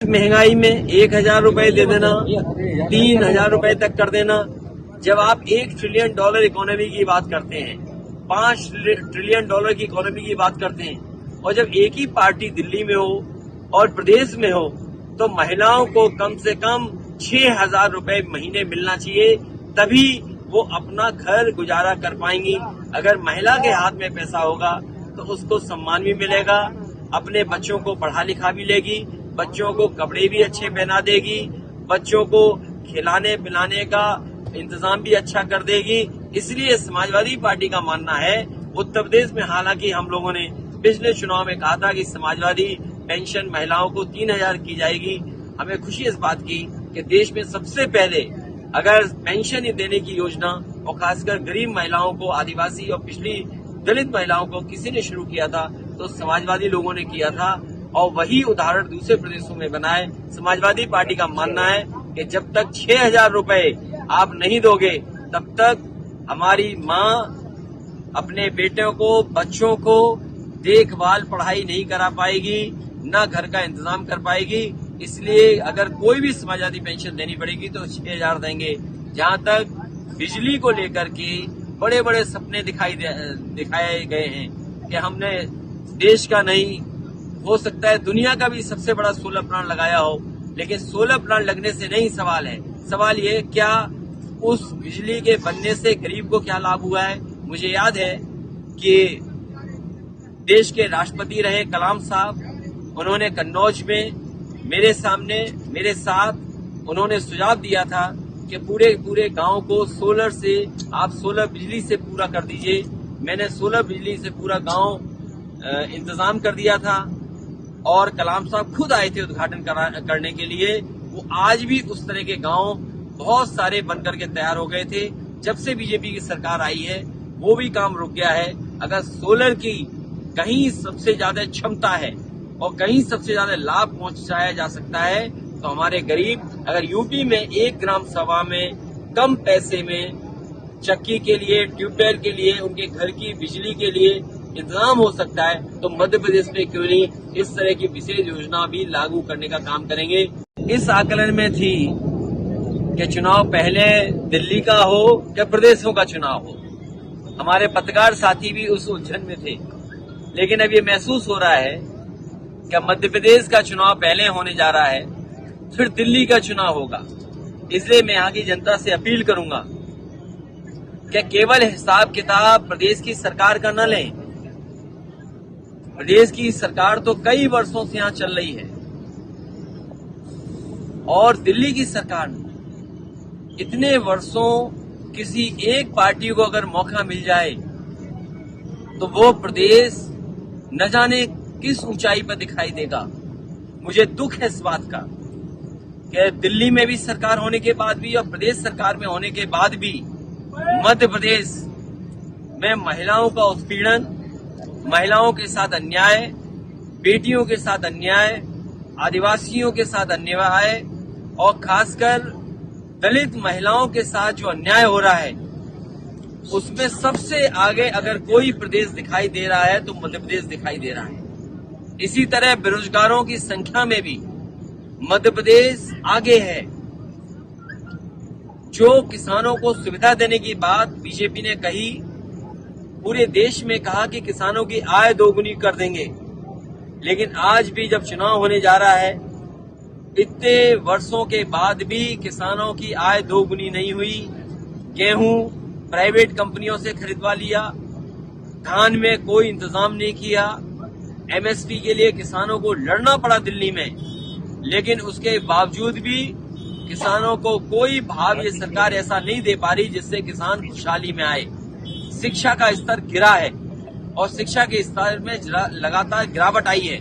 महंगाई में 1,000 रुपए दे देना, 3,000 रुपए तक कर देना। जब आप $1 ट्रिलियन इकोनॉमी की बात करते हैं, $5 ट्रिलियन की इकोनॉमी की बात करते हैं, और जब एक ही पार्टी दिल्ली में हो और प्रदेश में हो, तो महिलाओं को कम से कम 6,000 रुपए महीने मिलना चाहिए, तभी वो अपना घर गुजारा कर पाएंगी। अगर महिला के हाथ में पैसा होगा तो उसको सम्मान भी मिलेगा, अपने बच्चों को पढ़ा लिखा भी लेगी, बच्चों को कपड़े भी अच्छे पहना देगी, बच्चों को खिलाने पिलाने का इंतजाम भी अच्छा कर देगी। इसलिए समाजवादी पार्टी का मानना है, उत्तर प्रदेश में हालांकि हम लोगों ने पिछले चुनाव में कहा था कि समाजवादी पेंशन महिलाओं को 3,000 की जाएगी। हमें खुशी इस बात की कि देश में सबसे पहले अगर पेंशन देने की योजना, और खासकर गरीब महिलाओं को, आदिवासी और पिछड़ी दलित महिलाओं को किसी ने शुरू किया था तो समाजवादी लोगों ने किया था, और वही उदाहरण दूसरे प्रदेशों में बनाए। समाजवादी पार्टी का मानना है कि जब तक 6,000 रुपए आप नहीं दोगे, तब तक हमारी माँ अपने बेटों को, बच्चों को देखभाल पढ़ाई नहीं करा पाएगी, न घर का इंतजाम कर पाएगी। इसलिए अगर कोई भी समाजवादी पेंशन देनी पड़ेगी तो 6,000 देंगे। जहाँ तक बिजली को लेकर के बड़े बड़े सपने दिखाए गए हैं कि हमने देश का नहीं, हो सकता है दुनिया का भी सबसे बड़ा सोलर प्लांट लगाया हो, लेकिन सोलर प्लांट लगने से नहीं सवाल है। सवाल ये, क्या उस बिजली के बनने से गरीब को क्या लाभ हुआ है। मुझे याद है कि देश के राष्ट्रपति रहे कलाम साहब, उन्होंने कन्नौज में मेरे साथ उन्होंने सुझाव दिया था कि पूरे गांव को सोलर बिजली से पूरा कर दीजिए। मैंने सोलर बिजली से पूरा गांव इंतजाम कर दिया था, और कलाम साहब खुद आए थे उद्घाटन करने के लिए। वो आज भी उस तरह के गांव बहुत सारे बनकर के तैयार हो गए थे। जब से बीजेपी की सरकार आई है वो भी काम रुक गया है। अगर सोलर की कहीं सबसे ज्यादा क्षमता है और कहीं सबसे ज्यादा लाभ पहुंचाया जा सकता है, तो हमारे गरीब, अगर यूपी में 1 ग्राम सभा में कम पैसे में चक्की के लिए, ट्यूबवेल के लिए, उनके घर की बिजली के लिए इंतजाम हो सकता है, तो मध्य प्रदेश में क्यों नहीं इस तरह की विशेष योजना भी लागू करने का काम करेंगे। इस आकलन में थी कि चुनाव पहले दिल्ली का हो या प्रदेशों का चुनाव हो। हमारे पत्रकार साथी भी उस उलझन में थे, लेकिन अब ये महसूस हो रहा है कि मध्य प्रदेश का चुनाव पहले होने जा रहा है, फिर दिल्ली का चुनाव होगा। इसलिए मैं यहाँ की जनता से अपील करूंगा कि केवल हिसाब किताब प्रदेश की सरकार का न लें। प्रदेश की सरकार तो कई वर्षों से यहाँ चल रही है, और दिल्ली की सरकार इतने वर्षों किसी एक पार्टी को अगर मौका मिल जाए तो वो प्रदेश न जाने किस ऊंचाई पर दिखाई देगा। मुझे दुख है इस बात का कि दिल्ली में भी सरकार होने के बाद भी और प्रदेश सरकार में होने के बाद भी मध्य प्रदेश में महिलाओं का उत्पीड़न, महिलाओं के साथ अन्याय, बेटियों के साथ अन्याय, आदिवासियों के साथ अन्याय, और खासकर दलित महिलाओं के साथ जो अन्याय हो रहा है, उसमें सबसे आगे अगर कोई प्रदेश दिखाई दे रहा है तो मध्य प्रदेश दिखाई दे रहा है। इसी तरह बेरोजगारों की संख्या में भी मध्य प्रदेश आगे है। जो किसानों को सुविधा देने की बात बीजेपी ने कही, पूरे देश में कहा कि किसानों की आय दोगुनी कर देंगे, लेकिन आज भी जब चुनाव होने जा रहा है, इतने वर्षों के बाद भी किसानों की आय दोगुनी नहीं हुई। गेहूं प्राइवेट कंपनियों से खरीदवा लिया, धान में कोई इंतजाम नहीं किया, एमएसपी के लिए किसानों को लड़ना पड़ा दिल्ली में, लेकिन उसके बावजूद भी किसानों को कोई भाव ये सरकार ऐसा नहीं दे पा रही जिससे किसान खुशहाली में आए। शिक्षा का स्तर गिरा है, और शिक्षा के स्तर में लगातार गिरावट आई है।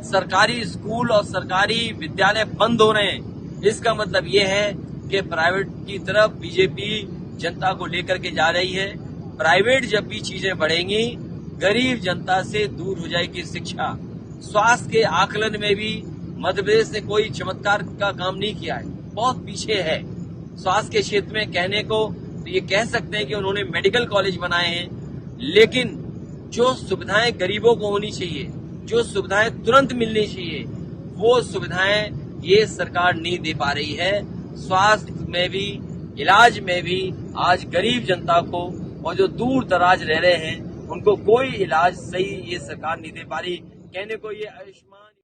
सरकारी स्कूल और सरकारी विद्यालय बंद हो रहे हैं। इसका मतलब ये है कि प्राइवेट की तरफ बीजेपी जनता को लेकर के जा रही है। प्राइवेट जब भी चीजें बढ़ेंगी, गरीब जनता से दूर हो जाएगी शिक्षा। स्वास्थ्य के आकलन में भी मध्य प्रदेश ने कोई चमत्कार का काम नहीं किया है, बहुत पीछे है। स्वास्थ्य के क्षेत्र में कहने को तो ये कह सकते हैं कि उन्होंने मेडिकल कॉलेज बनाए हैं, लेकिन जो सुविधाएं गरीबों को होनी चाहिए, जो सुविधाएं तुरंत मिलनी चाहिए, वो सुविधाएं ये सरकार नहीं दे पा रही है। स्वास्थ्य में भी, इलाज में भी आज गरीब जनता को और जो दूर दराज रह रहे हैं उनको कोई इलाज सही ये सरकार नहीं दे पा रही। कहने को ये आयुष्मान